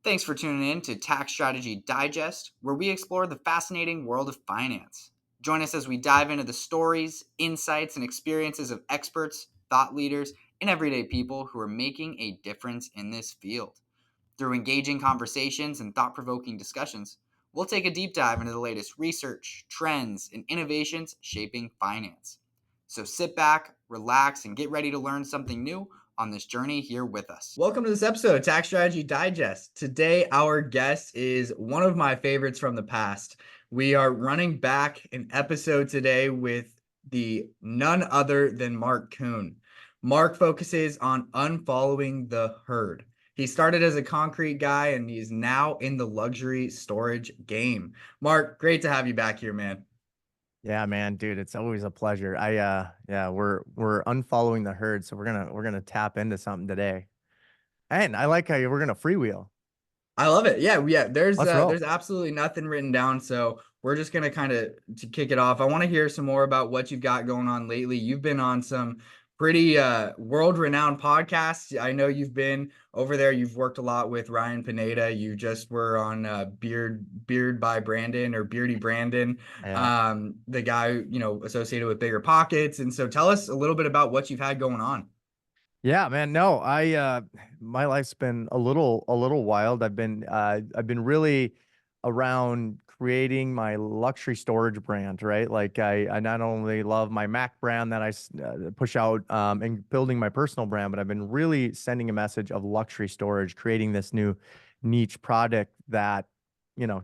Thanks for tuning in to Tax Strategy Digest, where we explore the fascinating world of finance. Join us as we dive into the stories, insights, and experiences of experts, thought leaders, and everyday people who are making a difference in this field. Through engaging conversations and thought provoking discussions, we'll take a deep dive into the latest research, trends, and innovations shaping finance. So sit back, relax, and get ready to learn something new on this journey here with us. Welcome to this episode of Tax Strategy Digest. Today, our guest is one of my favorites from the past. We are running back an episode today with the none other than Marc Kuhn. Marc focuses on unfollowing the herd. He started as a concrete guy and he's now in the luxury storage game. Marc, great to have you back here, man. Yeah, man, dude, it's always a pleasure. Yeah, we're unfollowing the herd, so we're gonna tap into something today. And I like how we're gonna freewheel. I love it. Yeah, yeah. Let's roll. There's absolutely nothing written down, so we're just gonna kind of to kick it off. I want to hear some more about what you've got going on lately. You've been on some pretty world-renowned podcasts. I know you've been over there. You've worked a lot with Ryan Pineda. You just were on Beard by Brandon or Beardy Brandon, Yeah. the guy associated with Bigger Pockets. And so, tell us a little bit about what you've had going on. Yeah, man. No, my life's been a little wild. I've been really around creating my luxury storage brand, right? Like I not only love my Mac brand that I push out and building my personal brand, but I've been really sending a message of luxury storage, creating this new niche product that,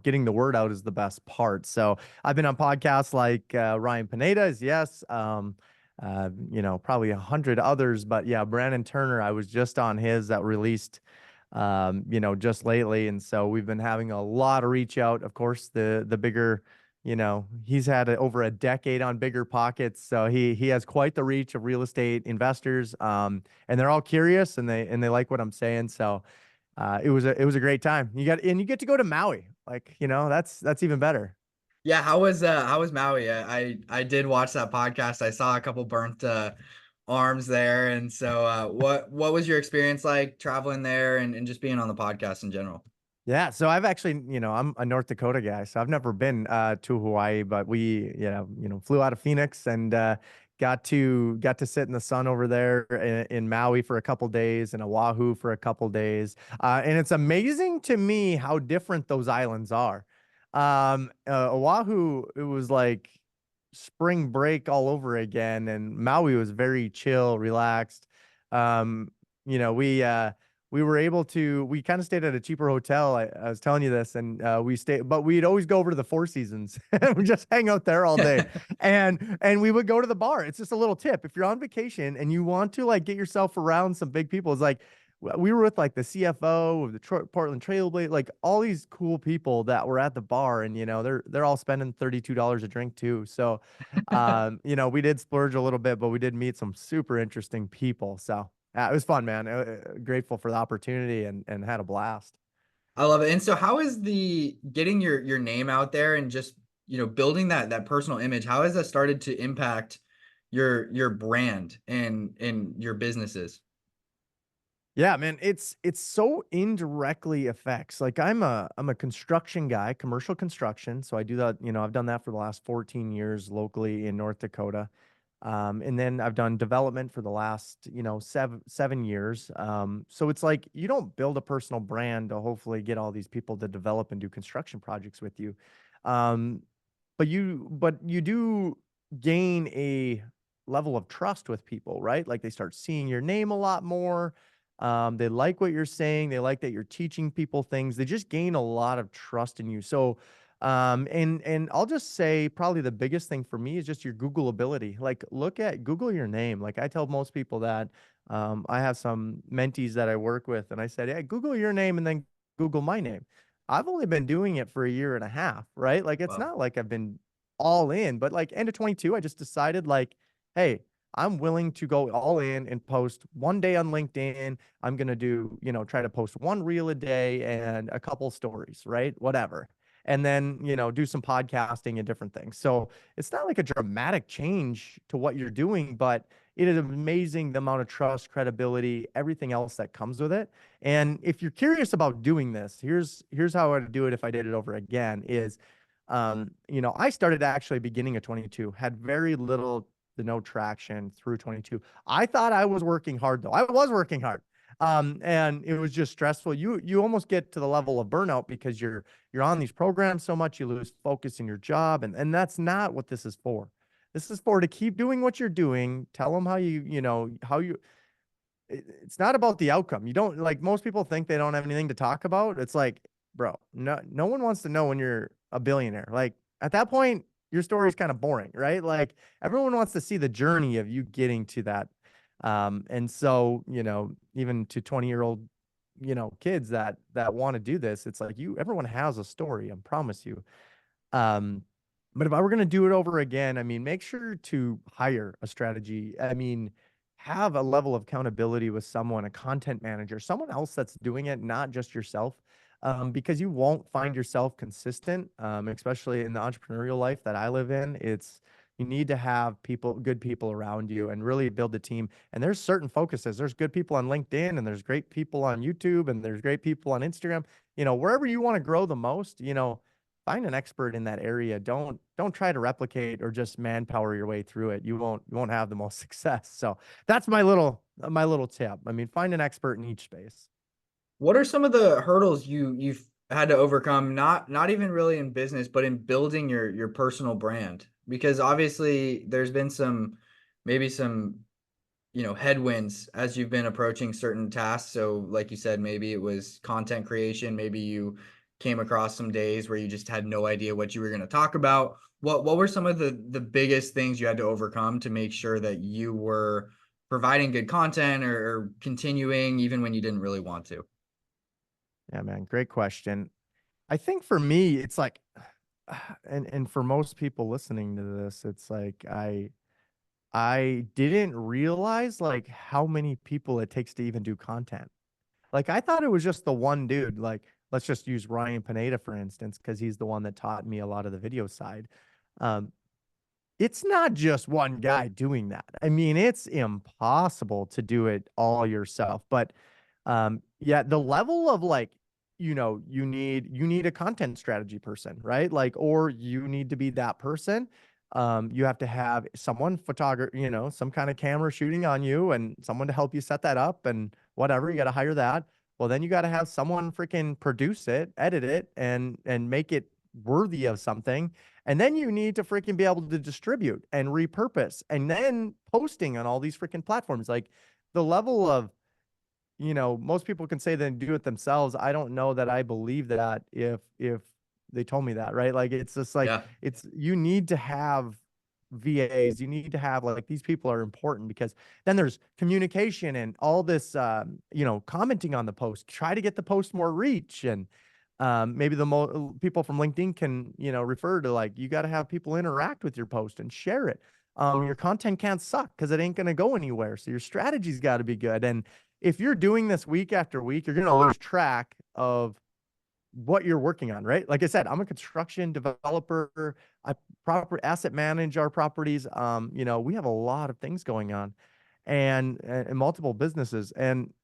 getting the word out is the best part. So I've been on podcasts like Ryan Pineda's, yes. Probably 100 others, but yeah, Brandon Turner, I was just on his that released, just lately. And so we've been having a lot of reach out. Of course, the bigger, he's had over a decade on Bigger Pockets. So he has quite the reach of real estate investors. And they're all curious and they like what I'm saying. So it was a great time. You get to go to Maui. Like, that's even better. Yeah, how was Maui? I did watch that podcast. I saw a couple burnt arms there. And so what was your experience like traveling there and just being on the podcast in general? Yeah, so I've actually, I'm a North Dakota guy, so I've never been to Hawaii, but we, flew out of Phoenix and got to sit in the sun over there in Maui for a couple days and Oahu for a couple days. And it's amazing to me how different those islands are. Oahu, it was like spring break all over again, and Maui was very chill, relaxed. Um, you know, we uh we kind of stayed at a cheaper hotel. I was telling you this, and but we'd always go over to the Four Seasons and we just hang out there all day. And we would go to the bar. It's just a little tip. If you're on vacation and you want to like get yourself around some big people, it's like we were with like the CFO of the Portland Trailblazers, like all these cool people that were at the bar, and they're all spending $32 a drink too. So, we did splurge a little bit, but we did meet some super interesting people. So it was fun, man. Grateful for the opportunity and had a blast. I love it. And so how is the getting your name out there and just, building that personal image, how has that started to impact your brand and your businesses? Yeah, man, it's so indirectly affects. Like I'm a construction guy, commercial construction. So I do that, I've done that for the last 14 years locally in North Dakota. And then I've done development for the last, 7 years. So it's like you don't build a personal brand to hopefully get all these people to develop and do construction projects with you. Um, but you do gain a level of trust with people, right? Like they start seeing your name a lot more. They like what you're saying. They like that you're teaching people things. They just gain a lot of trust in you. So, and I'll just say probably the biggest thing for me is just your Google ability. Like, Google your name. Like I tell most people that I have some mentees that I work with, and I said, "Hey, Google your name and then Google my name." I've only been doing it for a year and a half, right? Like it's Well, not like I've been all in, but like end of 22, I just decided like, hey, I'm willing to go all in and post one day on LinkedIn. I'm going to do, try to post one reel a day and a couple stories, right? Whatever. And then, do some podcasting and different things. So it's not like a dramatic change to what you're doing, but it is amazing the amount of trust, credibility, everything else that comes with it. And if you're curious about doing this, here's how I would do it if I did it over again is I started actually beginning of 22, had very little to no traction through 22. I thought I was working hard though. I was working hard. And it was just stressful. You almost get to the level of burnout because you're on these programs so much you lose focus in your job, and that's not what this is for. This is for to keep doing what you're doing. Tell them how how you it's not about the outcome. You don't like most people think they don't have anything to talk about. It's like, bro, no one wants to know when you're a billionaire. Like at that point, your story is kind of boring, right? Like everyone wants to see the journey of you getting to that. And so, even to 20-year-old, kids that want to do this, it's like everyone has a story, I promise you. Um, but if I were going to do it over again, I mean, make sure to hire a strategy. I mean, have a level of accountability with someone, a content manager, someone else that's doing it, not just yourself, because you won't find yourself consistent, especially in the entrepreneurial life that I live in. You need to have good people around you and really build a team. And there's certain focuses. There's good people on LinkedIn and there's great people on YouTube and there's great people on Instagram. Wherever you want to grow the most, find an expert in that area. Don't try to replicate or just manpower your way through it. You won't have the most success. So that's my little tip. I mean, find an expert in each space. What are some of the hurdles you've had to overcome, not even really in business, but in building your personal brand? Because obviously there's been maybe some, headwinds as you've been approaching certain tasks. So like you said, maybe it was content creation, maybe you came across some days where you just had no idea what you were going to talk about. What were some of the biggest things you had to overcome to make sure that you were providing good content or continuing even when you didn't really want to? Yeah, man, great question. I think for me, it's like, and for most people listening to this, it's like I didn't realize like how many people it takes to even do content. Like I thought it was just the one dude. Like let's just use Ryan Pineda for instance, because he's the one that taught me a lot of the video side. Um, it's not just one guy doing that. I mean, it's impossible to do it all yourself. But yeah, the level of like, you need a content strategy person, right? Like, or you need to be that person. You have to have someone photographer, some kind of camera shooting on you and someone to help you set that up and whatever. You got to hire that. Well, then you got to have someone freaking produce it, edit it, and make it worthy of something. And then you need to freaking be able to distribute and repurpose and then posting on all these freaking platforms. Like the level of, most people can say they do it themselves. I don't know that I believe that if they told me that, right? Like it's just like Yeah. you need to have VAs, you need to have like these people are important because then there's communication and all this commenting on the post. Try to get the post more reach and maybe people from LinkedIn can, refer to like you got to have people interact with your post and share it. Your content can't suck because it ain't going to go anywhere. So your strategy's got to be good. And if you're doing this week after week, you're going to lose track of what you're working on, right? Like I said, I'm a construction developer. I proper asset manage our properties. We have a lot of things going on and multiple businesses. And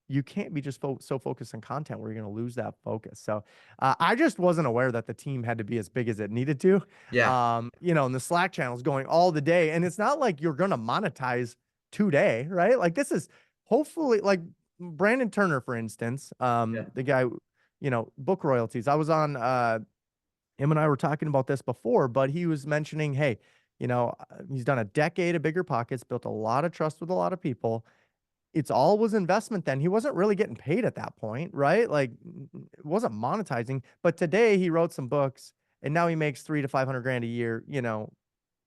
you can't be just so focused on content where you're going to lose that focus. So I just wasn't aware that the team had to be as big as it needed to. Yeah. And the Slack channels going all the day. And it's not like you're going to monetize today, right? Like this is hopefully like Brandon Turner, for instance, Yeah. the guy, book royalties. I was on him and I were talking about this before, but he was mentioning, hey, he's done a decade of Bigger Pockets, built a lot of trust with a lot of people. It's all was investment then. He wasn't really getting paid at that point, right? Like it wasn't monetizing. But today he wrote some books and now he makes 300 to 500 grand a year,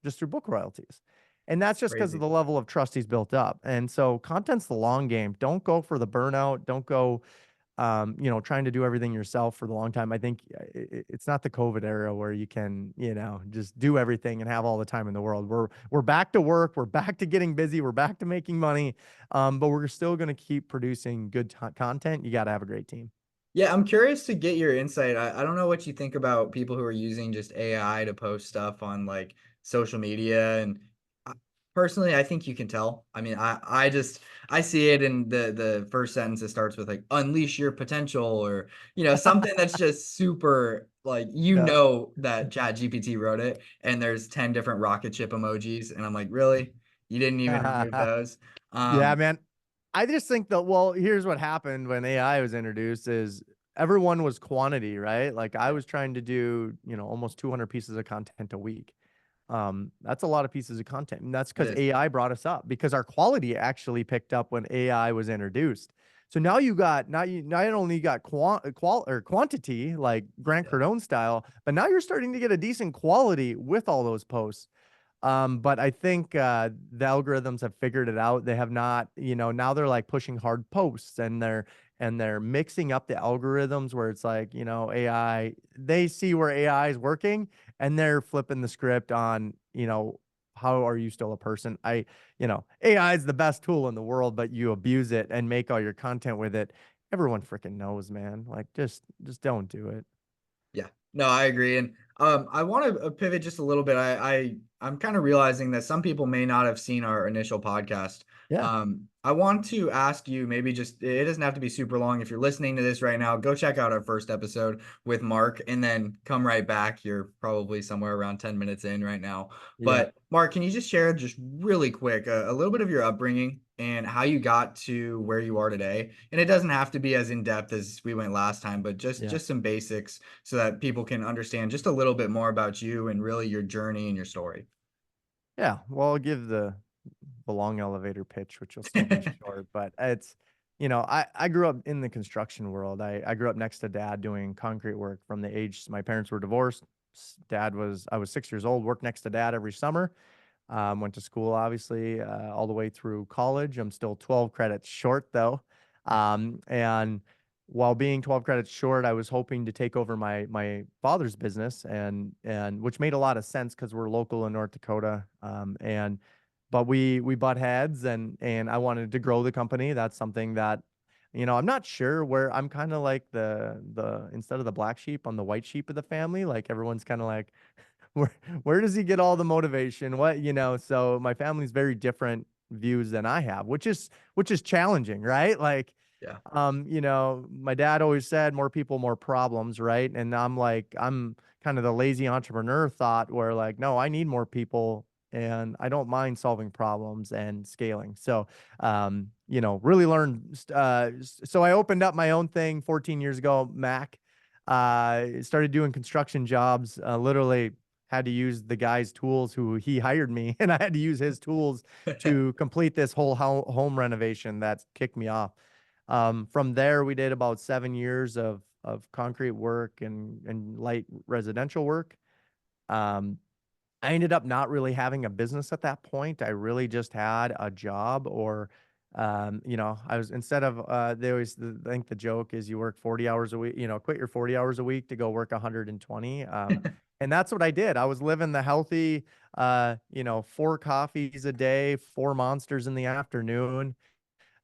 just through book royalties. And that's just because of Crazy. the level of trust he's built up. And so content's the long game. Don't go for the burnout. Don't go trying to do everything yourself for the long time. I think it's not the COVID era where you can, just do everything and have all the time in the world. We're back to work. We're back to getting busy. We're back to making money. But we're still going to keep producing good content. You got to have a great team. Yeah, I'm curious to get your insight. I don't know what you think about people who are using just AI to post stuff on like social media. And Personally, I think you can tell. I mean, I see it in the first sentence. It starts with like "unleash your potential" or something that's just super like Yeah. that Chat GPT wrote it, and there's 10 different rocket ship emojis, and I'm like, really? You didn't even remove those? Yeah, Um, man. I just think that, well, here's what happened when AI was introduced is everyone was quantity, right? Like I yeah, was trying to do, almost 200 pieces of content a week. That's a lot of pieces of content. And that's it because is. AI brought us up because our quality actually picked up when AI was introduced. So now you got not you not only got quantity like Grant Yeah, Cardone style, but now you're starting to get a decent quality with all those posts. But I think the algorithms have figured it out. They have not, now they're like pushing hard posts and they're mixing up the algorithms where it's like, AI, they see where AI is working and they're flipping the script on, how are you still a person? AI is the best tool in the world, but you abuse it and make all your content with it. Everyone freaking knows, man. Like just don't do it. yeah. No, I agree. And I want to pivot just a little bit. I'm kind of realizing that some people may not have seen our initial podcast. Yeah. I want to ask you, maybe just it doesn't have to be super long. If you're listening to this right now, go check out our first episode with Mark and then come right back. You're probably somewhere around 10 minutes in right now. Yeah. But Mark, can you just share just really quick a little bit of your upbringing and how you got to where you are today? And it doesn't have to be as in depth as we went last time, but just Yeah. just some basics so that people can understand just a little bit more about you and really your journey and your story. Yeah. Well, I'll give the long elevator pitch, which will still be short, but it's, I grew up in the construction world. I grew up next to dad doing concrete work from the age my parents were divorced. I was 6 years old, worked next to dad every summer. Went to school, obviously, all the way through college. I'm still 12 credits short, though. And while being 12 credits short, I was hoping to take over my father's business, and which made a lot of sense because we're local in North Dakota. But we butt heads, and I wanted to grow the company. That's something that, I'm not sure where I'm kind of like the instead of the black sheep, on the white sheep of the family. Like everyone's kind of like, where where does he get all the motivation? So my family's very different views than I have, which is challenging, right? Like, Yeah. my dad always said more people, more problems, right? And I'm kind of the lazy entrepreneur thought where like, no, I need more people and I don't mind solving problems and scaling. So, really learned. So I opened up my own thing 14 years ago, Mac. Started doing construction jobs, literally had to use the guy's tools who he hired me, and I had to use his tools to complete this whole home renovation that kicked me off. From there, we did about 7 years of concrete work and light residential work. Um, I ended up not really having a business at that point. I really just had a job or, I was instead of, they always think the joke is you work 40 hours a week, quit your 40 hours a week to go work 120. And that's what I did. I was living the healthy, 4 coffees a day, 4 monsters in the afternoon.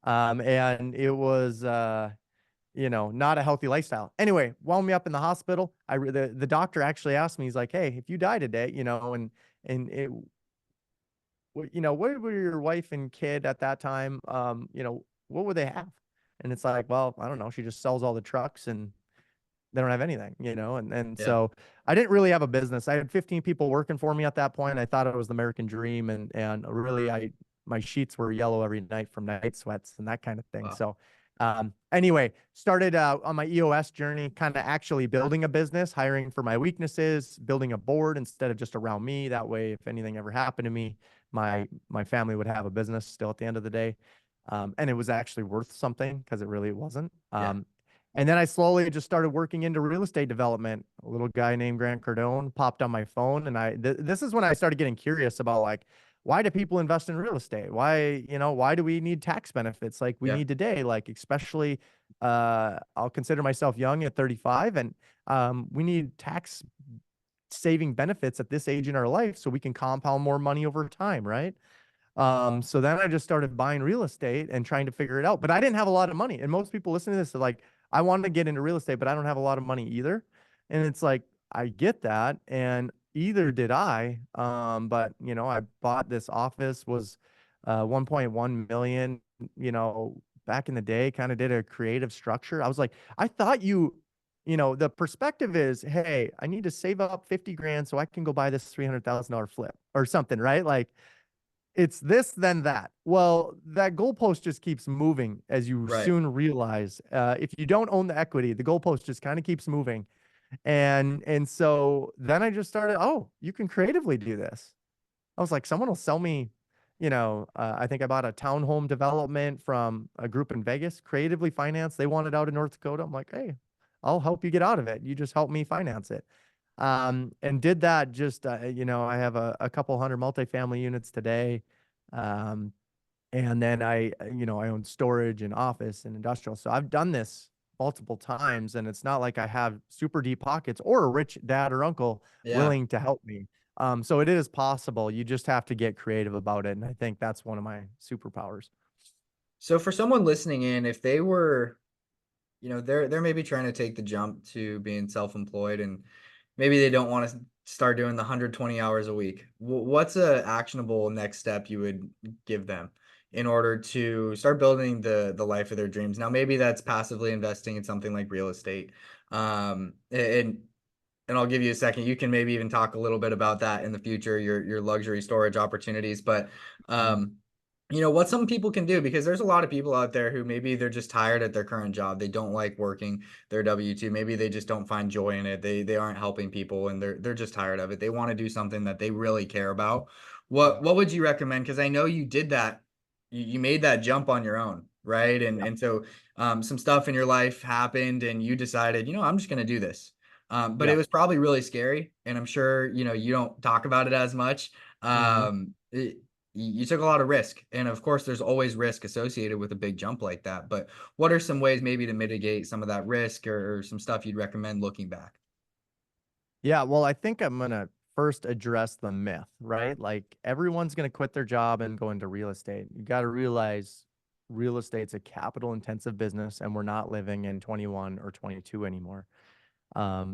And it was, not a healthy lifestyle. Anyway, wound me up in the hospital. The doctor actually asked me, he's like, "Hey, if you die today, and it, what were your wife and kid at that time? What would they have?" And it's like, well, I don't know. She just sells all the trucks and they don't have anything, and Yeah. so I didn't really have a business. I had 15 people working for me at that point. I thought it was the American dream, and really, my sheets were yellow every night from night sweats and that kind of thing. Wow. So, anyway, started on my EOS journey, kind of actually building a business, hiring for my weaknesses, building a board instead of just around me. That way, if anything ever happened to me, my family would have a business still at the end of the day. And it was actually worth something because it really wasn't. Yeah. And then I slowly just started working into real estate development. A little guy named Grant Cardone popped on my phone, and this is when I started getting curious about like, why do people invest in real estate? Why do we need tax benefits like we Yeah. need today? Like, especially, I'll consider myself young at 35, and we need tax saving benefits at this age in our life so we can compound more money over time, right? So then I just started buying real estate and trying to figure it out. But I didn't have a lot of money. And most people listening to this are like, I wanted to get into real estate, but I don't have a lot of money either. And it's like, I get that. And either did I. But I bought this office, was 1.1 million, back in the day, kind of did a creative structure. I was like, I thought the perspective is, hey, I need to save up 50 grand so I can go buy this $300,000 flip or something, right? Like it's this, then that. Well, that goalpost just keeps moving as you Right. soon realize. If you don't own the equity, the goalpost just kind of keeps moving. And so then I just started, oh, you can creatively do this. I was like, someone will sell me, I think I bought a townhome development from a group in Vegas, creatively financed. They wanted out in North Dakota. I'm like, hey, I'll help you get out of it. You just help me finance it. And did that just, I have a couple hundred multifamily units today. Um, and then I own storage and office and industrial. So I've done this multiple times, and it's not like I have super deep pockets or a rich dad or uncle Yeah. willing to help me. So it is possible. You just have to get creative about it. And I think that's one of my superpowers. So for someone listening in, if they were, they're maybe trying to take the jump to being self-employed, and maybe they don't want to start doing the 120 hours a week. What's a actionable next step you would give them in order to start building the life of their dreams? Now, maybe that's passively investing in something like real estate. And I'll give you a second. You can maybe even talk a little bit about that in the future, your luxury storage opportunities. But Mhm. um, what some people can do, because there's a lot of people out there who maybe they're just tired at their current job. They don't like working their W-2. Maybe they just don't find joy in it. They aren't helping people, and they're just tired of it. They want to do something that they really care about. Yeah. What would you recommend? Because I know you did that. You made that jump on your own, right? And so some stuff in your life happened, and you decided, I'm just going to do this. But it Yeah. was probably really scary, and I'm sure, you don't talk about it as much. Hmm. You took a lot of risk, and of course, there's always risk associated with a big jump like that. But what are some ways maybe to mitigate some of that risk, or some stuff you'd recommend looking back? Yeah, well, I think I'm gonna first address the myth, right? Like everyone's gonna quit their job and go into real estate. You got to realize real estate's a capital intensive business, and we're not living in 21 or 22 anymore.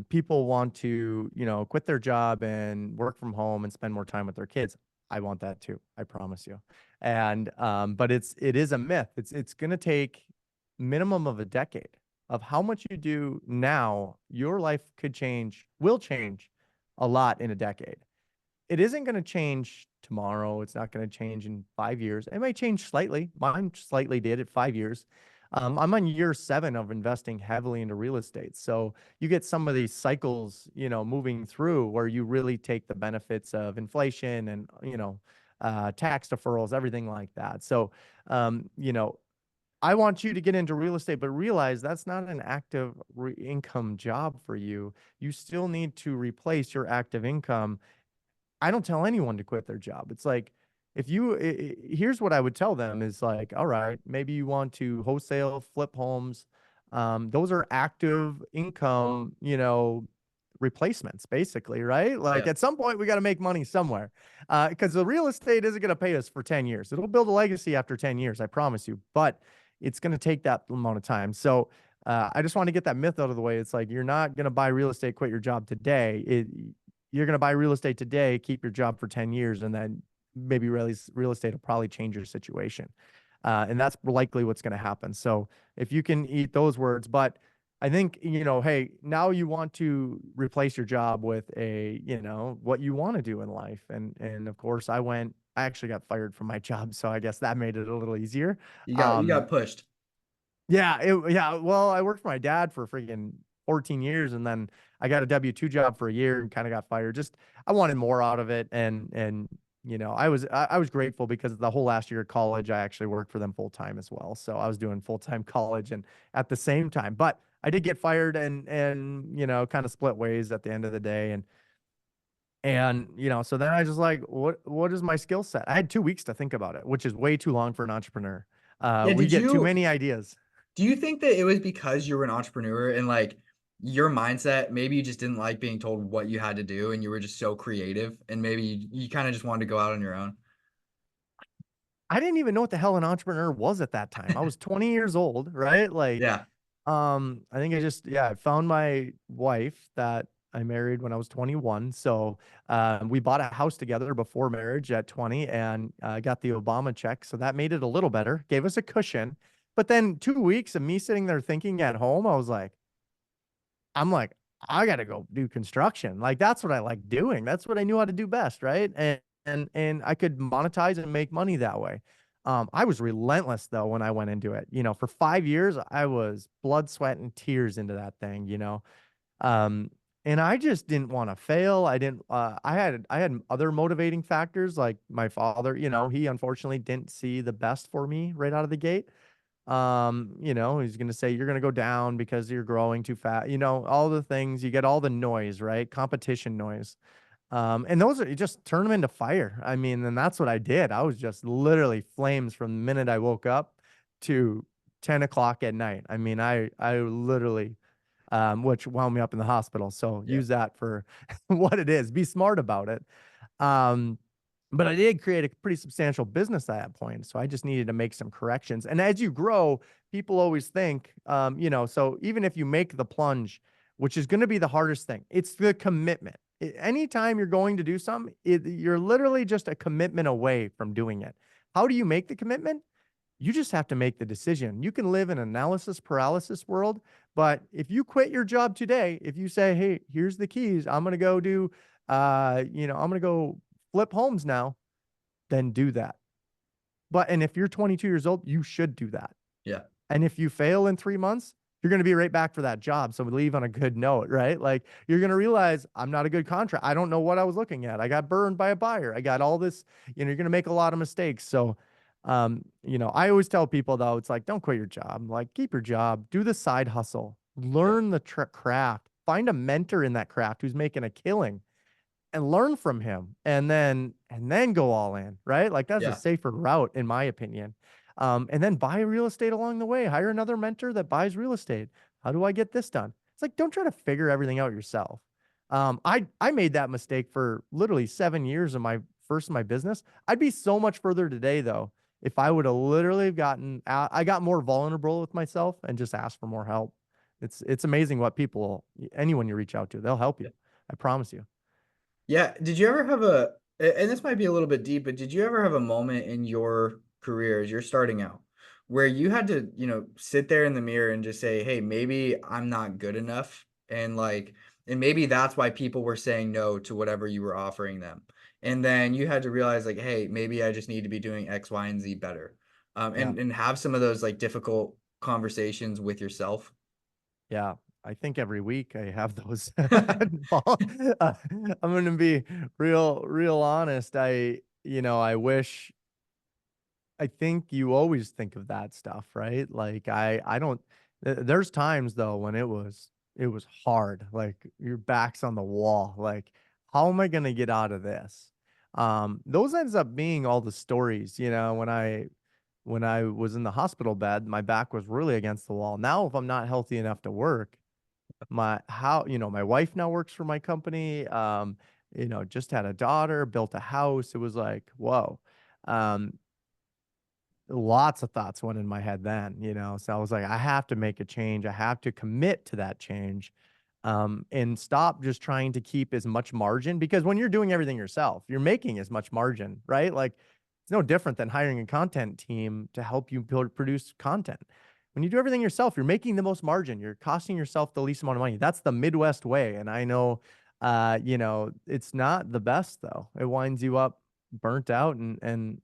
People want to, quit their job and work from home and spend more time with their kids. I want that too. I promise you. And but it is a myth. It's gonna take minimum of a decade of how much you do now. Your life will change a lot in a decade. It isn't going to change tomorrow. It's not going to change in 5 years. It may change slightly. Mine slightly did at 5 years. I'm on year 7 of investing heavily into real estate. So you get some of these cycles, moving through where you really take the benefits of inflation and, tax deferrals, everything like that. So, I want you to get into real estate, but realize that's not an active income job for you. You still need to replace your active income. I don't tell anyone to quit their job. It's like, if you, here's what I would tell them is like, all right, maybe you want to wholesale flip homes. Those are active income, replacements basically, right? Like Yeah. at some point we got to make money somewhere. Because the real estate isn't going to pay us for 10 years. It'll build a legacy after 10 years, I promise you, but it's going to take that amount of time. So, I just want to get that myth out of the way. It's like you're not going to buy real estate, quit your job today. You're going to buy real estate today, keep your job for 10 years, and then maybe real estate will probably change your situation. And that's likely what's going to happen. So if you can eat those words, but I think, hey, now you want to replace your job with what you want to do in life. And of course I actually got fired from my job. So I guess that made it a little easier. You got Um, pushed. yeah. Well, I worked for my dad for freaking 14 years, and then I got a W-2 job for a year and kind of got fired. Just I wanted more out of it, and I was grateful because the whole last year of college I actually worked for them full time as well. So I was doing full time college and at the same time, but I did get fired and kind of split ways at the end of the day, and so then I just like, what is my skill set? I had 2 weeks to think about it, which is way too long for an entrepreneur. Yeah. We get too many ideas. Do you think that it was because you were an entrepreneur, and like your mindset, maybe you just didn't like being told what you had to do, and you were just so creative, and maybe you kind of just wanted to go out on your own? I didn't even know what the hell an entrepreneur was at that time. I was 20 years old, right? Like, Yeah. I think I found my wife that I married when I was 21. So we bought a house together before marriage at 20 and got the Obama check. So that made it a little better, gave us a cushion. But then 2 weeks of me sitting there thinking at home, I'm like, I got to go do construction. Like that's what I like doing. That's what I knew how to do best, right? And I could monetize and make money that way. I was relentless though when I went into it. For 5 years, I was blood, sweat, and tears into that thing. Um, and I just didn't want to fail. I didn't. I had other motivating factors like my father. He unfortunately didn't see the best for me right out of the gate. He's going to say you're going to go down because you're growing too fast. All the things, you get all the noise, right? Competition noise. And those are, you just turn them into fire. I mean, and that's what I did. I was just literally flames from the minute I woke up to 10 o'clock at night. I mean, I literally, which wound me up in the hospital. So Yeah. use that for what it is. Be smart about it. Um, but I did create a pretty substantial business at that point. So I just needed to make some corrections. And as you grow, people always think, so even if you make the plunge, which is going to be the hardest thing, it's the commitment. Anytime you're going to do something, you're literally just a commitment away from doing it. How do you make the commitment? You just have to make the decision. You can live in analysis paralysis world, but if you quit your job today, if you say, "Hey, here's the keys. I'm going to go do I'm going to go flip homes now," then do that. And if you're 22 years old, you should do that. Yeah. And if you fail in 3 months, you're going to be right back for that job. So leave on a good note, right? Like you're going to realize I'm not a good contract. I don't know what I was looking at. I got burned by a buyer. I got all this, you're going to make a lot of mistakes. So, I always tell people though, it's like, don't quit your job. Like keep your job, do the side hustle, Yeah. learn the craft, find a mentor in that craft who's making a killing and learn from him and then go all in, right? Like that's a Yeah. safer route in my opinion. And then buy real estate along the way. Hire another mentor that buys real estate. How do I get this done? It's like don't try to figure everything out yourself. I made that mistake for literally 7 years of my business. I'd be so much further today though if I would have literally gotten out. I got more vulnerable with myself and just asked for more help. It's amazing what anyone you reach out to, they'll help you. I promise you. Yeah. Did you ever have and this might be a little bit deep, but did you ever have a moment in your career as you're starting out where you had to, sit there in the mirror and just say, hey, maybe I'm not good enough? And maybe that's why people were saying no to whatever you were offering them. And then you had to realize, like, hey, maybe I just need to be doing X, Y, and Z better. Yeah. And have some of those like difficult conversations with yourself. Yeah, I think every week I have those. I'm going to be real honest. I wish, I think you always think of that stuff, right? Like I don't, there's times though when it was hard. Like your back's on the wall. Like, how am I going to get out of this? Those ends up being all the stories, when I was in the hospital bed, my back was really against the wall. Now, if I'm not healthy enough to work, my wife now works for my company. Just had a daughter, built a house. It was like, whoa. Um, Lots of thoughts went in my head then. So I was like, I have to make a change. I have to commit to that change. And stop just trying to keep as much margin because when you're doing everything yourself, you're making as much margin, right? Like it's no different than hiring a content team to help you produce content. When you do everything yourself, you're making the most margin. You're costing yourself the least amount of money. That's the Midwest way. And I know, it's not the best though. It winds you up burnt out and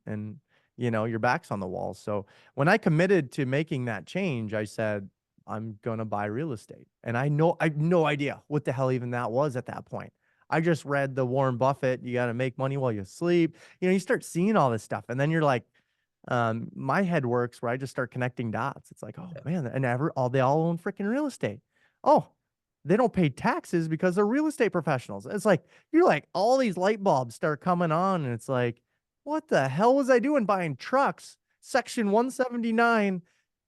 your back's on the wall. So when I committed to making that change, I said, I'm gonna buy real estate. And I had no idea what the hell even that was at that point. I just read the Warren Buffett, you gotta make money while you sleep. You start seeing all this stuff, and then you're like, my head works where I just start connecting dots. It's like, oh Yeah. man, and they all own freaking real estate. Oh, they don't pay taxes because they're real estate professionals. It's like you're like all these light bulbs start coming on, and it's like, what the hell was I doing buying trucks? Section 179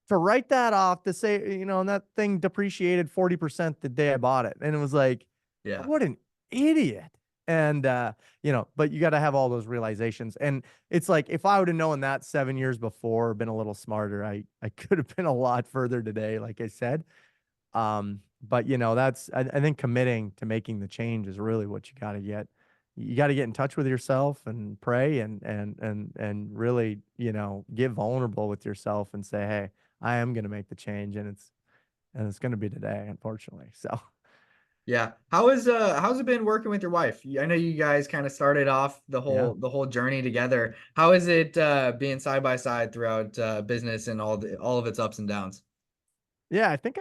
to write that off to say, and that thing depreciated 40% the day I bought it. And it was like, Yeah. what an idiot. And but you got to have all those realizations. And it's like if I would have known that 7 years before, been a little smarter, I could have been a lot further today, like I said. but that's I think committing to making the change is really what you got to get in touch with yourself and pray and really, get vulnerable with yourself and say, hey, I am going to make the change, and it's going to be today, unfortunately. So Yeah. How's it been working with your wife? I know you guys kind of started off yeah. the whole journey together. How is it being side by side throughout business and all of its ups and downs? Yeah, I think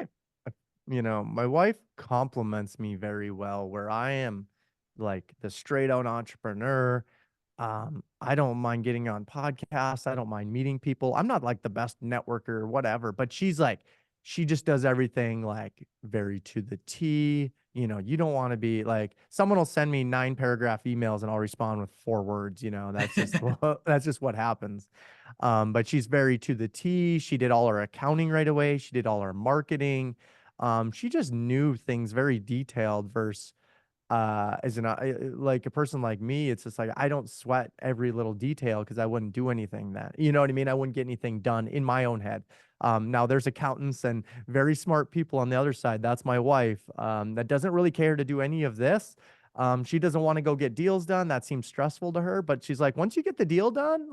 my wife compliments me very well where I am like the straight out entrepreneur. I don't mind getting on podcasts. I don't mind meeting people. I'm not like the best networker or whatever, but she just does everything like very to the T. You don't want to be like someone will send me 9 paragraph emails and I'll respond with 4 words. That's just that's just what happens. But she's very to the T. She did all her accounting right away. She did all her marketing. She just knew things very detailed versus as an like a person like me, it's just like I don't sweat every little detail because I wouldn't do anything that, you know what I mean? I wouldn't get anything done in my own head. Now there's accountants and very smart people on the other side. That's my wife, that doesn't really care to do any of this. She doesn't want to go get deals done. That seems stressful to her, but she's like, once you get the deal done,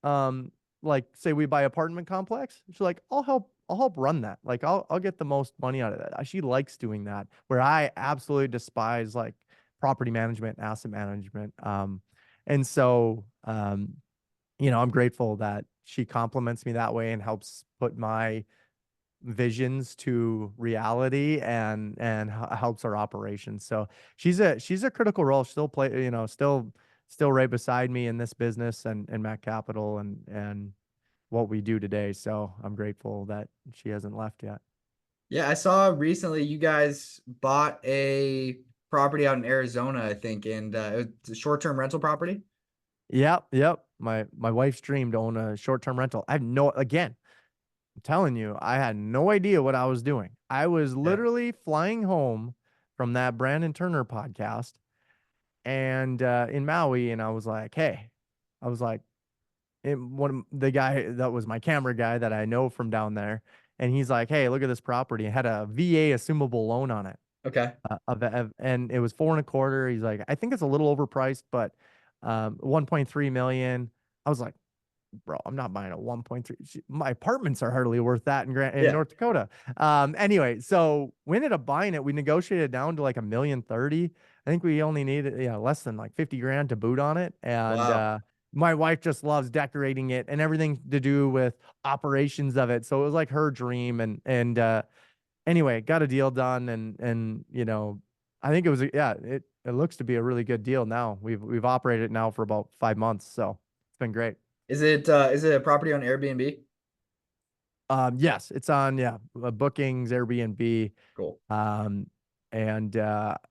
um, like say we buy apartment complex, she's like, I'll help run that. Like I'll get the most money out of that. She likes doing that. Where I absolutely despise like property management, asset management. And so I'm grateful that she compliments me that way and helps put my visions to reality and helps our operations. So she's a critical role. Still play, still right beside me in this business and Mac Capital and what we do today. So I'm grateful that she hasn't left yet. Yeah, I saw recently you guys bought a property out in Arizona, I think, and it's a short-term rental property. Yep, yep. My wife's dream to own a short-term rental. Again, I'm telling you, I had no idea what I was doing. I was Yeah. literally flying home from that Brandon Turner podcast and in Maui, and I was like, hey, I was like, one of the guy that was my camera guy that I know from down there, and he's like, hey, look at this property. It had a VA assumable loan on it. Okay. And it was 4.25. He's like, I think it's a little overpriced, but 1.3 million. I was like, bro, I'm not buying a 1.3. My apartments are hardly worth that in Yeah. North Dakota. Anyway, so we ended up buying it. We negotiated down to like 1,030,000. I think we only needed less than like 50 grand to boot on it. And Wow. my wife just loves decorating it and everything to do with operations of it. So it was like her dream. And anyway, got a deal done and I think it looks to be a really good deal now. We've operated it now for about 5 months, so it's been great. Is it a property on Airbnb? Yes, it's on, yeah, bookings, Airbnb. Cool. Um, and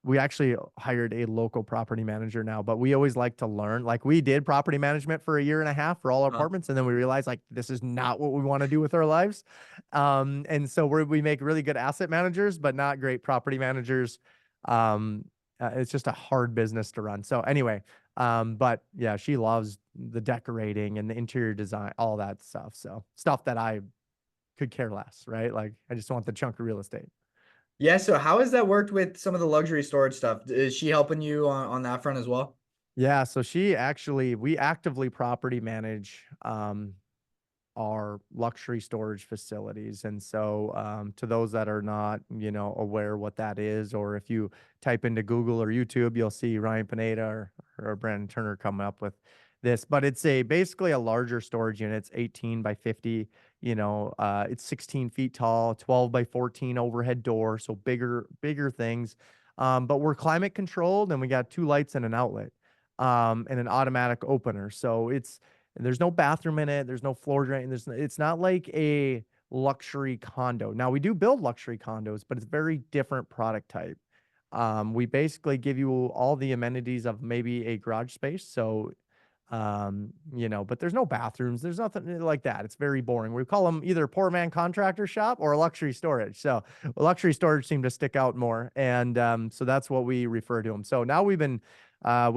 we actually hired a local property manager now, but we always like to learn. Like we did property management for a year and a half for all our Huh. apartments, and then we realized like this is not what we want to do with our lives. And so we make really good asset managers, but not great property managers. It's just a hard business to run. So anyway, but yeah, she loves the decorating and the interior design, all that stuff. So stuff that I could care less, right? Like I just want the chunk of real estate. Yeah, so how has that worked with some of the luxury storage stuff? Is she helping you on that front as well? Yeah, so we actively property manage our luxury storage facilities. And so, to those that are not, aware what that is, or if you type into Google or YouTube, you'll see Ryan Pineda or Brandon Turner coming up with this. But it's basically a larger storage unit. It's 18 by 50. It's 16 feet tall, 12 by 14 overhead door, so bigger things. But we're climate controlled, and we got 2 lights and an outlet, and an automatic opener. So there's no bathroom in it. There's no floor drain. It's not like a luxury condo. Now we do build luxury condos, but it's very different product type. We basically give you all the amenities of maybe a garage space. So, but there's no bathrooms. There's nothing like that. It's very boring. We call them either poor man contractor shop or luxury storage. So luxury storage seemed to stick out more. And so that's what we refer to them. So now we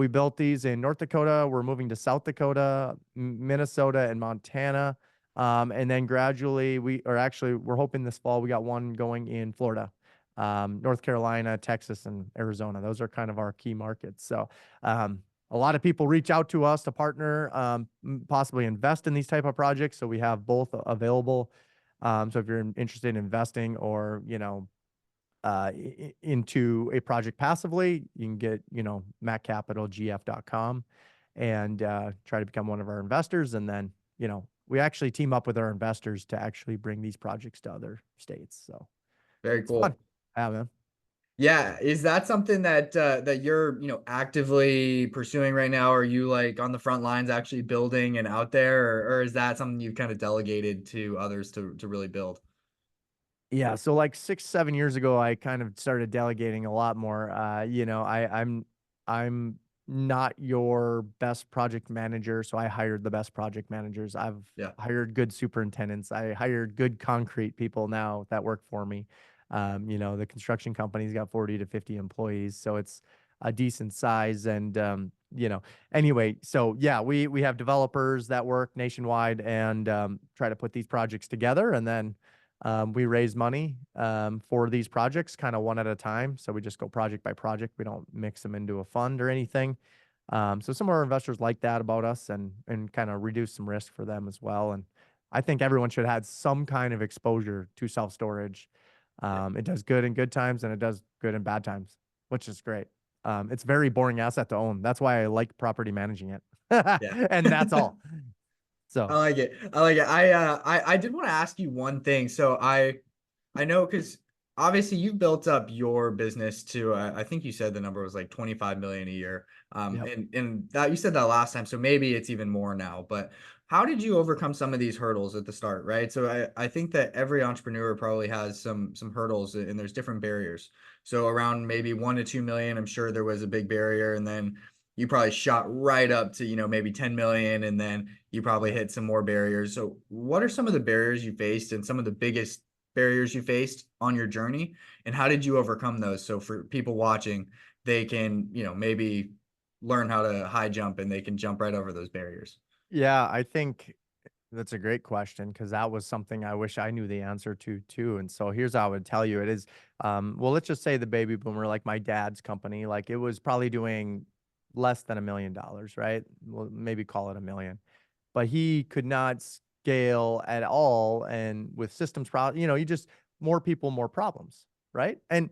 built these in North Dakota. We're moving to South Dakota, Minnesota, and Montana. And then gradually we're hoping this fall we got one going in Florida. North Carolina, Texas, and Arizona. Those are kind of our key markets. So, a lot of people reach out to us to partner, possibly invest in these type of projects. So we have both available. So if you're interested in investing or, into a project passively, you can get, maccapitalgf.com and try to become one of our investors. And then, we actually team up with our investors to actually bring these projects to other states. So Very it's fun. cool. Yeah, man. Yeah, is that something that, that you're, actively pursuing right now? Are you, like, on the front lines actually building and out there, or is that something you've kinda delegated to others to really build? Yeah, so like 6, 7 years ago, I kind of started delegating a lot more. I'm not your best project manager, so I hired the best project managers. I've Yeah, hired good superintendents. I hired good concrete people now that work for me. The construction company's got 40 to 50 employees, so it's a decent size. And anyway, so yeah, we have developers that work nationwide and try to put these projects together, and then we raise money for these projects kind of one at a time. So we just go project by project. We don't mix them into a fund or anything. So some of our investors like that about us and kind of reduce some risk for them as well. And I think everyone should have some kind of exposure to self storage. yeah, It does good in good times and it does good in bad times, which is great. It's a very boring asset to own. That's why I like property managing it. yeah. And that's all. I So, like it. I like it. I did wanna ask you one thing. So I know because obviously you've built up your business to, I think you said the number was like 25 million a year. yep. And that you said that last time, so maybe it's even more now. But how did you overcome some of these hurdles at the start, right? So I think that every entrepreneur probably has some hurdles and there's different barriers. So around maybe 1 to 2 million, I'm sure there was a big barrier, and then you probably shot right up to, maybe 10 million, and then you probably Yep. hit some more barriers. So what are some of the barriers you faced and some of the biggest barriers you faced on your journey, and how did you overcome those? So for people watching, they can, maybe learn how to high jump and they can jump right over those barriers. Yeah, I think that's a great question because that was something I wish I knew the answer to too. And so here's how I would tell you it is. Well, let's just say the baby boomer, like my dad's company, like it was probably doing less than $1 million, right? Well, maybe call it a million, but he could not scale at all. And with systems problem, you just more people, more problems, right? And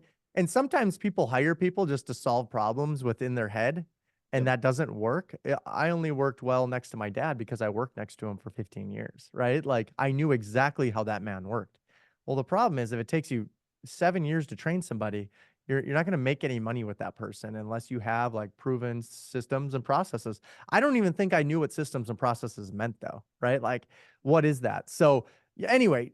sometimes people hire people just to solve problems within their head, and Yep. that doesn't work. I only worked well next to my dad because I worked next to him for 15 years, right? Like I knew exactly how that man worked. Well, the problem is if it takes you 7 years to train somebody, you're not going to make any money with that person unless you have like proven systems and processes. I don't even think I knew what systems and processes meant though, right? Like, what is that? So, yeah, anyway,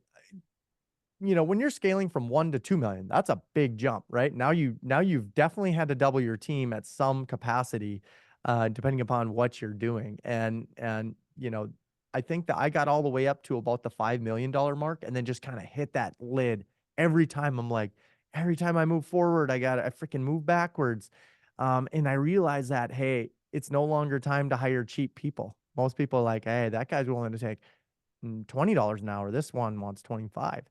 when you're scaling from 1 to 2 million, that's a big jump, right? Now you've definitely had to double your team at some capacity, depending upon what you're doing. And I think that I got all the way up to about the $5 million mark and then just kind of hit that lid every time. I'm like, every time I move forward, I freaking move backwards. And I realized that, hey, it's no longer time to hire cheap people. Most people are like, hey, that guy's willing to take $20 an hour. This one wants 25.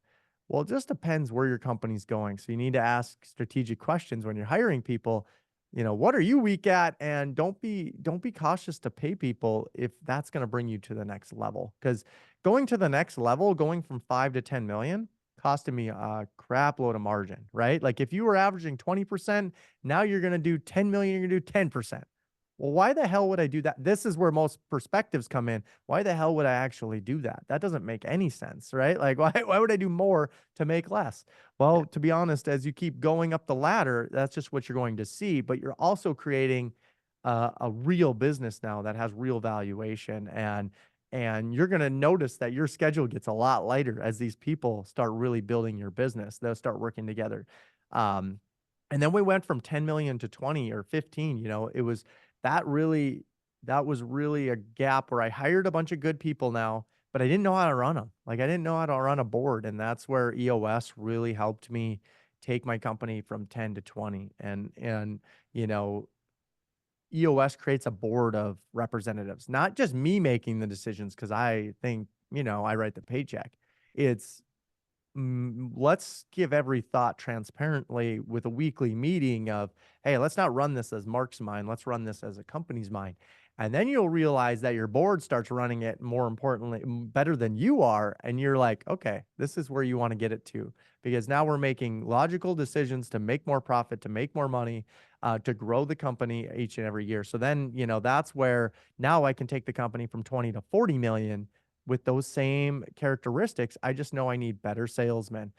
Well, it just depends where your company's going. So you need to ask strategic questions when you're hiring people. What are you weak at? And don't be cautious to pay people if that's going to bring you to the next level. Because going to the next level, going from 5 to 10 million, costing me a crap load of margin, right? Like if you were averaging 20%, now you're going to do 10 million, you're going to do 10%. Well, why the hell would I do that? This is where most perspectives come in. Why the hell would I actually do that? That doesn't make any sense, right? Like, why would I do more to make less? Yeah. Well, to be honest, as you keep going up the ladder, that's just what you're going to see. But you're also creating a real business now that has real valuation, and you're going to notice that your schedule gets a lot lighter as these people start really building your business. They'll start working together. Um, and then we went from 10 million to 20 or 15. It was that really that was really a gap where I hired a bunch of good people now, but I didn't know how to run them. Like I didn't know how to run a board, and that's where EOS really helped me take my company from 10 to 20. And you know, EOS creates a board of representatives, not just me making the decisions because I think, I write the paycheck. It's let's give every thought transparently with a weekly meeting of, hey, let's not run this as Mark's mind. Let's run this as a company's mind. And then you'll realize that your board starts running it more importantly, better than you are. And you're like, okay, this is where you want to get it to. Because now we're making logical decisions to make more profit, to make more money, to grow the company each and every year. So then, that's where now I can take the company from 20 to 40 million with those same characteristics. I just know I need better salesmen.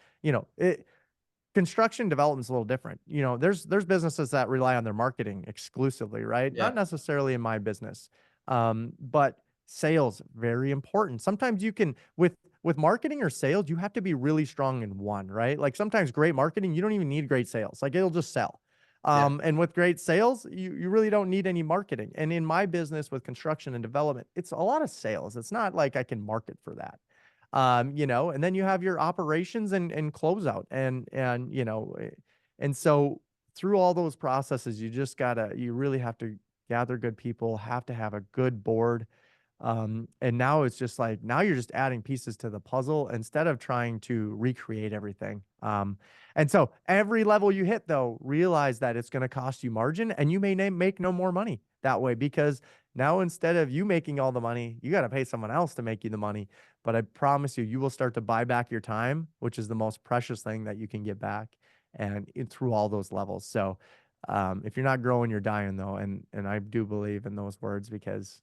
Construction development's a little different. There's businesses that rely on their marketing exclusively, right? Not Yeah. necessarily in my business. But sales, very important. Sometimes you can with marketing or sales, you have to be really strong in one, right? Like sometimes great marketing, you don't even need great sales. Like it'll just sell. Yeah. And with great sales, you really don't need any marketing. And in my business with construction and development, it's a lot of sales. It's not like I can market for that. And then you have your operations and closeout and so through all those processes, you really have to gather good people, have to have a good board. And now it's just like now you're just adding pieces to the puzzle instead of trying to recreate everything. And so every level you hit, though, realize that it's going to cost you margin, and you may make no more money that way because now instead of you making all the money, you got to pay someone else to make you the money. But I promise you, you will start to buy back your time, which is the most precious thing that you can get back, and through all those levels. So, if you're not growing, you're dying, though, and I do believe in those words because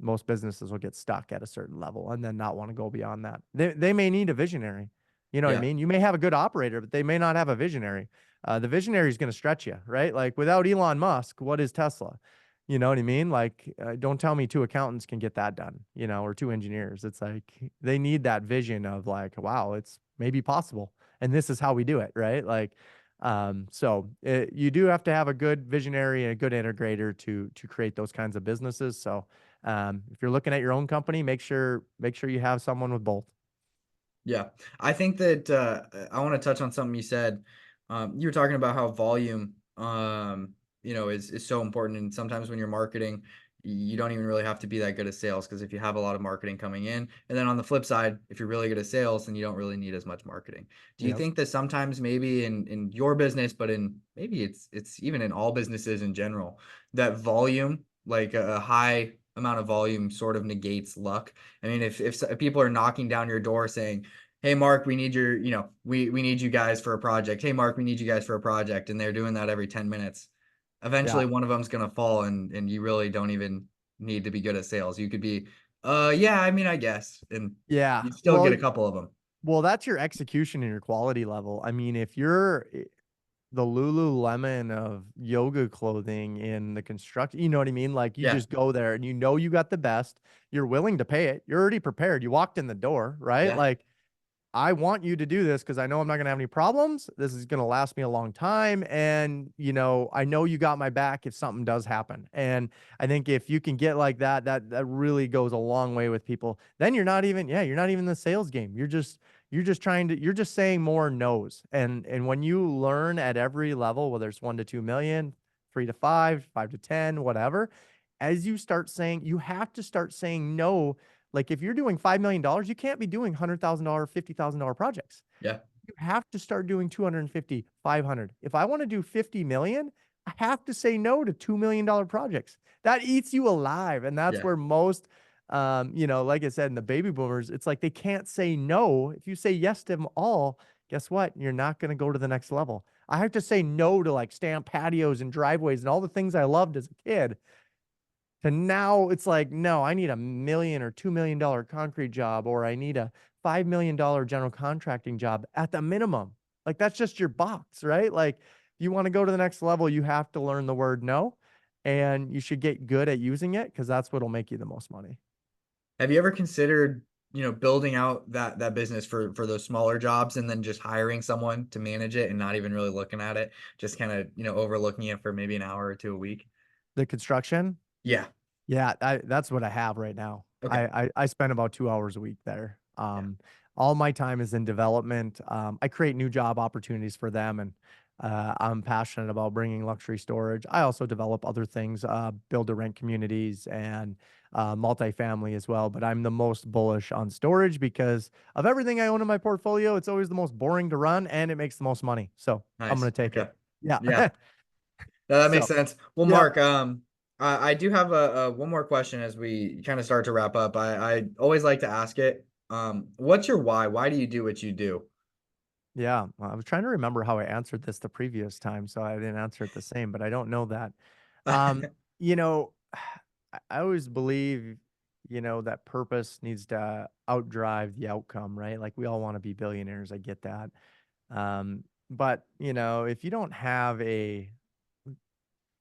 most businesses will get stuck at a certain level and then not want to go beyond that. They may need a visionary. You know what I Yeah. mean? You may have a good operator, but they may not have a visionary. The visionary is going to stretch you, right? Like without Elon Musk, what is Tesla? You know what I mean? Like, don't tell me two accountants can get that done, or two engineers. It's like they need that vision of like, wow, it's maybe possible, and this is how we do it, right? Like, you do have to have a good visionary and a good integrator to create those kinds of businesses. So, if you're looking at your own company, make sure you have someone with both. Yeah, I think that I want to touch on something you said. You were talking about how volume, is so important, and sometimes when you're marketing, you don't even really have to be that good at sales because if you have a lot of marketing coming in, and then on the flip side, if you're really good at sales, then you don't really need as much marketing. Do you Yep. think that sometimes maybe in your business, but in maybe it's even in all businesses in general, that volume, like a high amount of volume, sort of negates luck? I mean, if people are knocking down your door saying, "Hey, Mark, we need we need you guys for a project. Hey, Mark, we need you guys for a project," and they're doing that every 10 minutes, eventually Yeah. one of them's gonna fall, and you really don't even need to be good at sales. You could be, yeah, I mean, I guess," and Yeah. you'd still get a couple of them. Well, that's your execution and your quality level. I mean, if you're the Lululemon of yoga clothing in the construction, you know what I mean? Like you Yeah, just go there and you got the best. You're willing to pay it. You're already prepared. You walked in the door, right? yeah, Like I want you to do this because I know I'm not going to have any problems. This is going to last me a long time. And, I know you got my back if something does happen. And I think if you can get like that, that really goes a long way with people. Then you're not even in the sales game. You're just saying more no's. And when you learn at every level, whether it's 1 to 2 million, 3 to 5, 5 to 10, whatever, as you have to start saying no. Like if you're doing $5 million, you can't be doing $100,000, $50,000 projects. yeah, You have to start doing 250, 500. If I want to do 50 million, I have to say no to $2 million projects. That eats you alive. And that's yeah. where most, like I said, in the baby boomers, it's like they can't say no. If you say yes to them all, guess what? You're not going to go to the next level. I have to say no to like stamp patios and driveways and all the things I loved as a kid to now it's like, no, I need $1 million or $2 million concrete job, or I need a $5 million general contracting job at the minimum. Like that's just your box, right? Like you want to go to the next level, you have to learn the word no, and you should get good at using it because that's what'll make you the most money. Have you ever considered, building out that business for those smaller jobs and then just hiring someone to manage it and not even really looking at it, just kinda, overlooking it for maybe an hour or 2 a week? The construction, Yeah, yeah, that's what I have right now. okay, I spend about 2 hours a week there. yeah. All my time is in development. I create new job opportunities for them, and I'm passionate about bringing luxury storage. I also develop other things, build to rent communities and multifamily as well. But I'm the most bullish on storage because of everything I own in my portfolio. It's always the most boring to run and it makes the most money. So I'm Nice. going to take it. Okay. Yeah. Yeah. No, that makes So, sense. Well, yeah. Mark, I do have a one more question as we kind of start to wrap up. I always like to ask it. What's your why? Why do you do what you do? Yeah. I was trying to remember how I answered this the previous time. So I didn't answer it the same, but I don't know that. Um, you know, I always believe, that purpose needs to outdrive the outcome, right? Like we all want to be billionaires. I get that. But if you don't have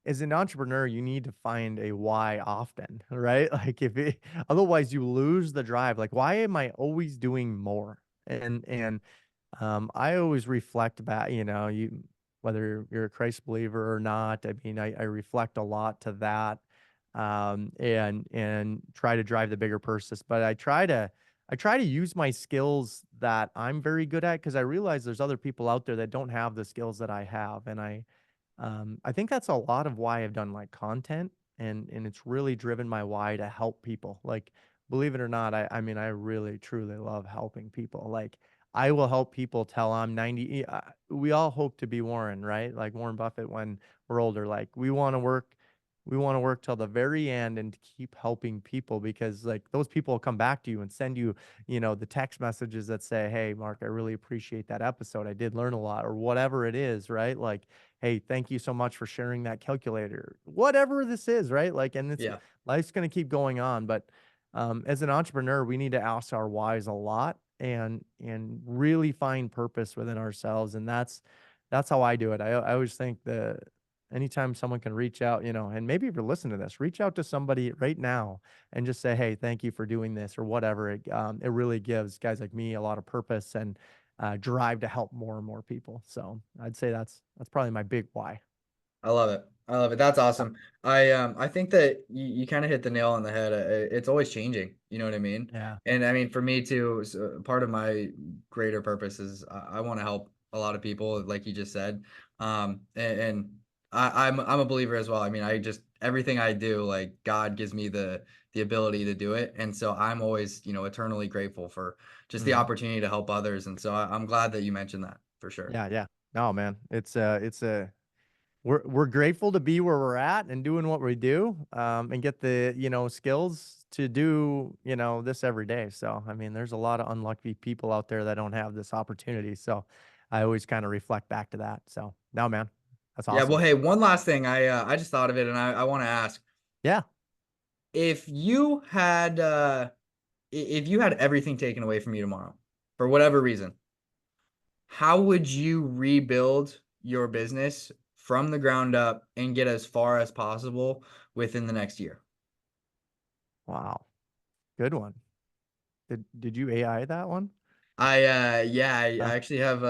as an entrepreneur, you need to find a why often, right? Like otherwise you lose the drive. Like, why am I always doing more? And I always reflect back, whether you're a Christ believer or not. I mean, I reflect a lot to that, and try to drive the bigger purpose. But I try to use my skills that I'm very good at because I realize there's other people out there that don't have the skills that I have, and I think that's a lot of why I've done like content and it's really driven my why to help people. Like, believe it or not, I mean, I really truly love helping people. Like, I will help people till I'm 90. We all hope to be Warren, right? Like Warren Buffett when we're older. Like, we want to work till the very end and keep helping people because like those people will come back to you and send you, the text messages that say, "Hey, Mark, I really appreciate that episode. I did learn a lot," or whatever it is, right? Like, "Hey, thank you so much for sharing that calculator." Whatever this is, right? Like, and it's Yeah. life's going to keep going on, but as an entrepreneur, we need to ask our whys a lot and really find purpose within ourselves, and that's how I do it. I always think that anytime someone can reach out, and maybe if you're listening to this, reach out to somebody right now and just say, "Hey, thank you for doing this," or whatever. It really gives guys like me a lot of purpose and drive to help more and more people. So I'd say that's probably my big why. I love it. I love it. That's awesome. I think that you kind of hit the nail on the head. It's always changing. You know what I mean? Yeah. And I mean, for me too, part of my greater purpose is I want to help a lot of people, like you just said. And I'm a believer as well. I mean, I just everything I do, like God gives me the ability to do it, and so I'm always eternally grateful for just the Hmm. opportunity to help others. And so I'm glad that you mentioned that for sure. Yeah. Yeah. No, man, it's a we're grateful to be where we're at and doing what we do, and get the skills to do this every day. So I mean, there's a lot of unlucky people out there that don't have this opportunity. So I always kind of reflect back to that. So no, man, that's Yeah, well, awesome. hey, one last thing. I just thought of it, and I want to ask Yeah. if you had if you had everything taken away from you tomorrow, for whatever reason, how would you rebuild your business from the ground up and get as far as possible within the next year? Wow. Good one. Did you AI that one? Yeah, I Uh, actually have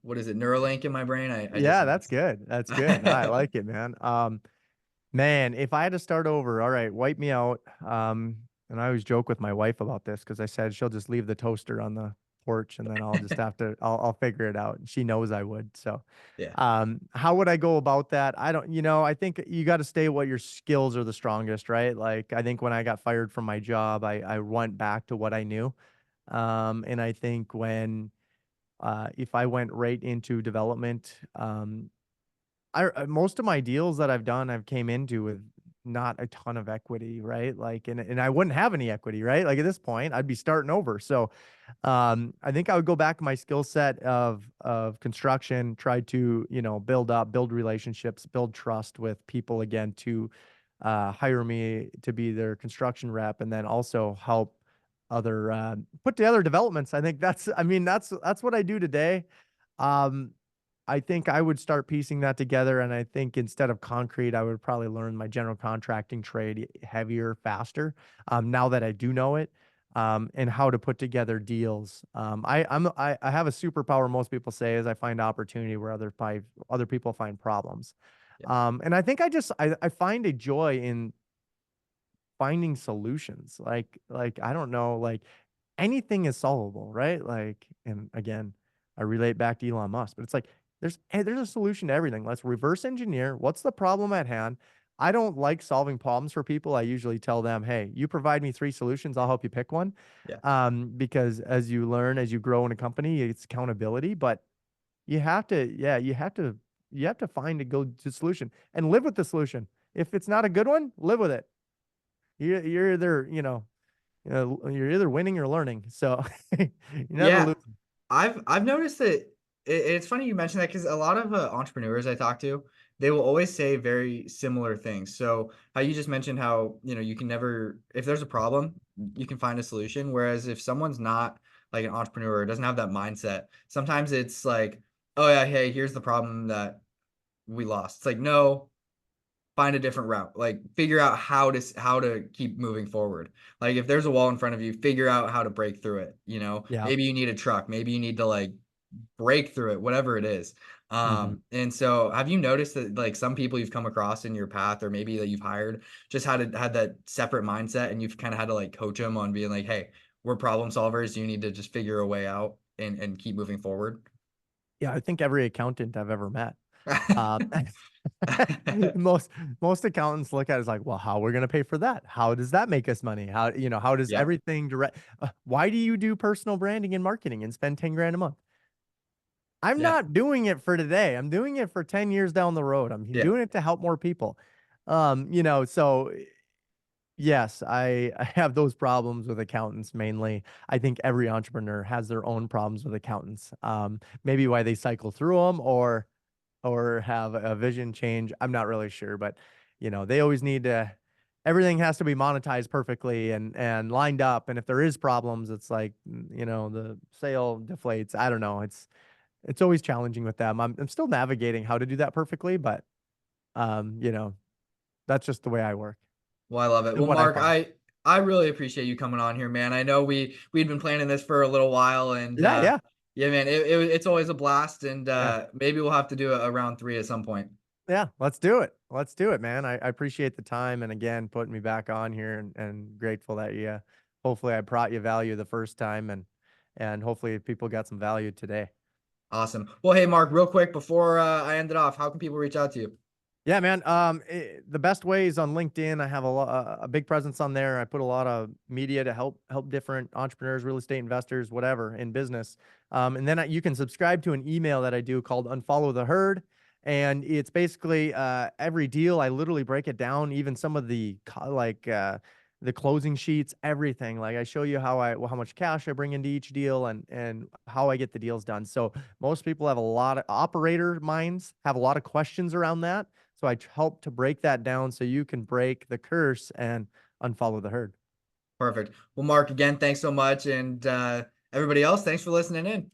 what is it, Neuralink in my brain. I just yeah, that's good. That's good. No, I like it, man. Man, if I had to start over, all right, wipe me out. And I always joke with my wife about this because I said she'll just leave the toaster on the porch and then I'll just have to, I'll figure it out. And she knows I would. So, Yeah, how would I go about that? I don't, I think you got to stay what your skills are the strongest, right? Like, I think when I got fired from my job, I went back to what I knew. And I think if I went right into development, most of my deals that I've done, I've came into with not a ton of equity, right? Like, and I wouldn't have any equity, right? Like at this point, I'd be starting over. So, I think I would go back to my skill set of construction, try to build relationships, build trust with people again to hire me to be their construction rep, and then also help other put together developments. I think I mean that's what I do today. Um, I think I would start piecing that together, and I think instead of concrete, I would probably learn my general contracting trade heavier, faster. Now that I do know it, and how to put together deals. I have a superpower. Most people say is I find opportunity where other people find problems. yeah, And I think I find a joy in finding solutions. Like I don't know, like anything is solvable, right? Like, and again, I relate back to Elon Musk, but it's like There's a solution to everything. Let's reverse engineer. What's the problem at hand? I don't like solving problems for people. I usually tell them, hey, you provide me three solutions, I'll help you pick one. Yeah. Because as you learn, as you grow in a company, it's accountability. But you have to, yeah, you have to find a good solution and live with the solution. If it's not a good one, live with it. You're either, you're either winning or learning. So you're never Yeah. losing. I've noticed that it's funny you mentioned that because a lot of entrepreneurs I talk to, they will always say very similar things. So how you just mentioned how you can never, if there's a problem, you can find a solution. Whereas if someone's not like an entrepreneur or doesn't have that mindset, sometimes it's like, oh yeah, hey, here's the problem that we lost. It's like, no, find a different route. Like figure out how to keep moving forward. Like if there's a wall in front of you, figure out how to break through it. Yeah. Maybe you need a truck, maybe you need to like break through it, whatever it is. Hmm. And so have you noticed that like some people you've come across in your path or maybe that you've hired just had that separate mindset and you've kind of had to like coach them on being like, hey, we're problem solvers. You need to just figure a way out and keep moving forward. Yeah, I think every accountant I've ever met. Um, most most accountants look at it as like, well, how are we going to pay for that? How does that make us money? How does Yep. everything direct? Why do you do personal branding and marketing and spend 10 grand a month? I'm Yeah. not doing it for today. I'm doing it for 10 years down the road. I'm Yeah. doing it to help more people. So yes, I have those problems with accountants mainly. I think every entrepreneur has their own problems with accountants. Maybe why they cycle through them or have a vision change. I'm not really sure, but they always need to everything has to be monetized perfectly and lined up. And if there is problems, it's like, the sale deflates. I don't know. It's always challenging with them. I'm still navigating how to do that perfectly, but um, you know, that's just the way I work Well, I love it. and Well, what I Mark, find. I really appreciate you coming on here, man. I know we'd been planning this for a little while, and Yeah, yeah, yeah, man, it's always a blast, and yeah. maybe we'll have to do a round three at some point. Yeah, let's do it. Let's do it, man. I appreciate the time and again putting me back on here and grateful that you hopefully I brought you value the first time and hopefully people got some value today. Awesome. Well, hey, Mark, real quick before I end it off, how can people reach out to you? Yeah, man. The best way is on LinkedIn. I have a big presence on there. I put a lot of media to help different entrepreneurs, real estate investors, whatever in business. And then you can subscribe to an email that I do called Unfollow the Herd, and it's basically every deal. I literally break it down, even some of the closing sheets, everything. Like I show you how much cash I bring into each deal and how I get the deals done. So most people have a lot of operator minds, have a lot of questions around that. So I help to break that down so you can break the curse and unfollow the herd. Perfect. Well, Mark, again, thanks so much, and everybody else, thanks for listening in.